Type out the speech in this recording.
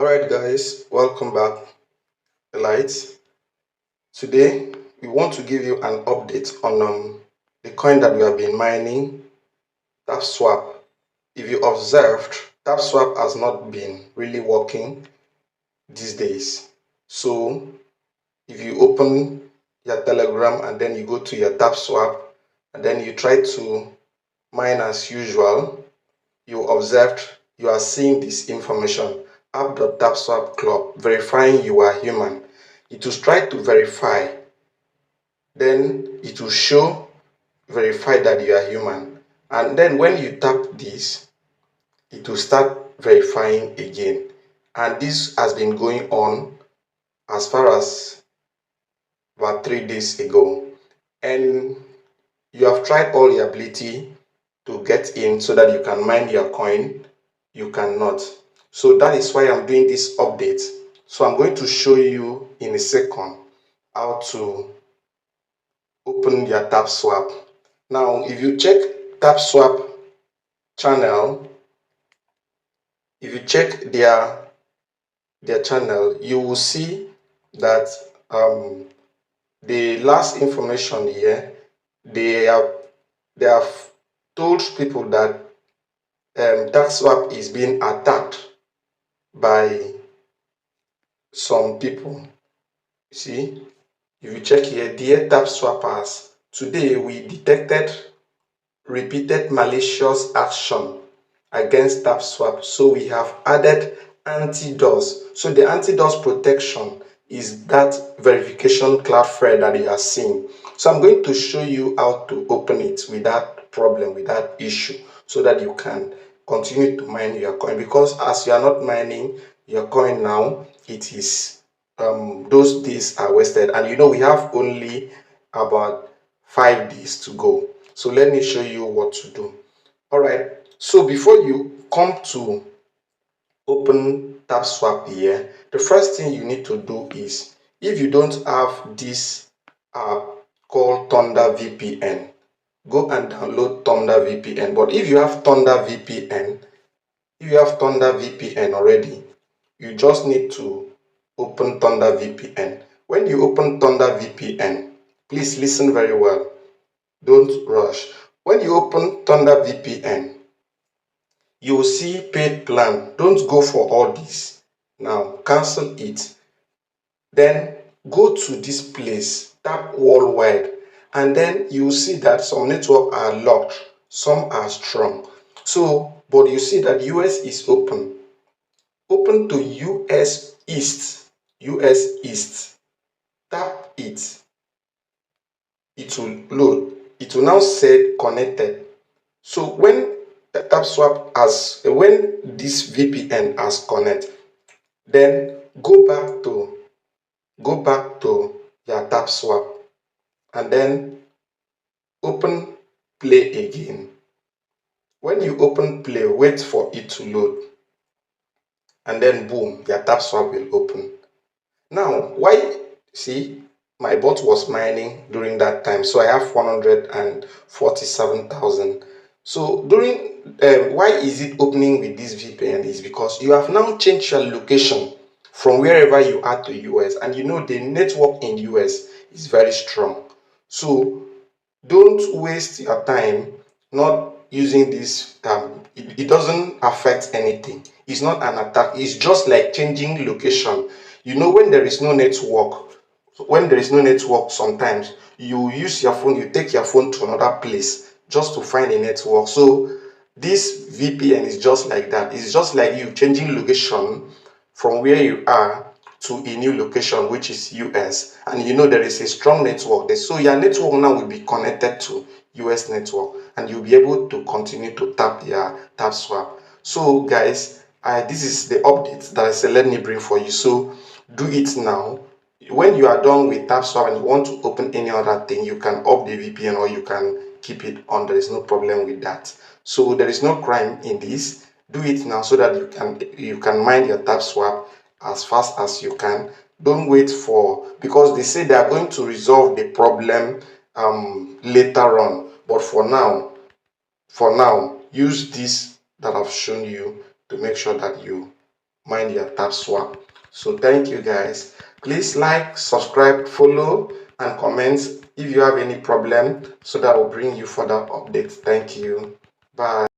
Alright guys, welcome back, Lights. Today we want to give you an update on the coin that we have been mining, Tapswap. If you observed, Tapswap has not been really working these days. So if you open your Telegram and then you go to your Tapswap and then you try to mine as usual, you observed you are seeing this information app.tapswap club verifying you are human. It will try to verify, then it will show verify that you are human, and then when you tap this it will start verifying again, and this has been going on as far as about 3 days ago, and you have tried all your ability to get in so that you can mine your coin. You cannot. So that is why I'm doing this update. So I'm going to show you in a second how to open your Tapswap. Now if you check Tapswap channel, if you check their channel, you will see that the last information here, they have they have told people that Tapswap is being attacked by some people. You see, if you check here, dear Tapswappers, today we detected repeated malicious action against Tapswap, so we have added anti-DOS. So the anti-DOS protection is that verification Cloudflare that you are seeing. So I'm going to show you how to open it without problem, without issue, so that you can continue to mine your coin, because as you are not mining your coin now, it is those days are wasted, and you know we have only about 5 days to go. So let me show you what to do. All right, so before you come to open Tapswap here, the first thing you need to do is, if you don't have this app called Thunder VPN, go and download Thunder VPN. But if you have Thunder VPN, if you have Thunder VPN already, you just need to open Thunder VPN. When you open Thunder VPN, please listen very well. Don't rush. When you open Thunder VPN, you will see paid plan. Don't go for all this. Now cancel it. Then go to this place, tap worldwide, and then you will see that some networks are locked, some are strong. So, but you see that US is open. Open to US East. US East. Tap it. It will load. It will now say connected. So when when this VPN has connected, then go back to your Tapswap and then open play again. When you open play, wait for it to load, and then boom, your Tapswap will open. Now, why? See, my bot was mining during that time, so I have 147,000. So during why is it opening with this VPN is because you have now changed your location from wherever you are to US, and you know the network in US is very strong. So don't waste your time not using this. It doesn't affect anything. It's not an attack. It's just like changing location. You know, when there is no network, sometimes you use your phone, you take your phone to another place just to find a network. So this VPN is just like that. It's just like you changing location from where you are to a new location, which is US, and you know there is a strong network there. So your network now will be connected to US network, and you'll be able to continue to tap your Tapswap. So guys, this is the update that I said let me bring for you. So do it now. When you are done with Tapswap and you want to open any other thing, you can off the VPN or you can keep it on. There is no problem with that. So there is no crime in this. Do it now so that you can mine your Tapswap as fast as you can. Don't wait for, because they say they are going to resolve the problem later on. But for now, use this that I've shown you to make sure that you mind your Tapswap. So thank you guys. Please like, subscribe, follow, and comment if you have any problem so that will bring you further updates. Thank you. Bye.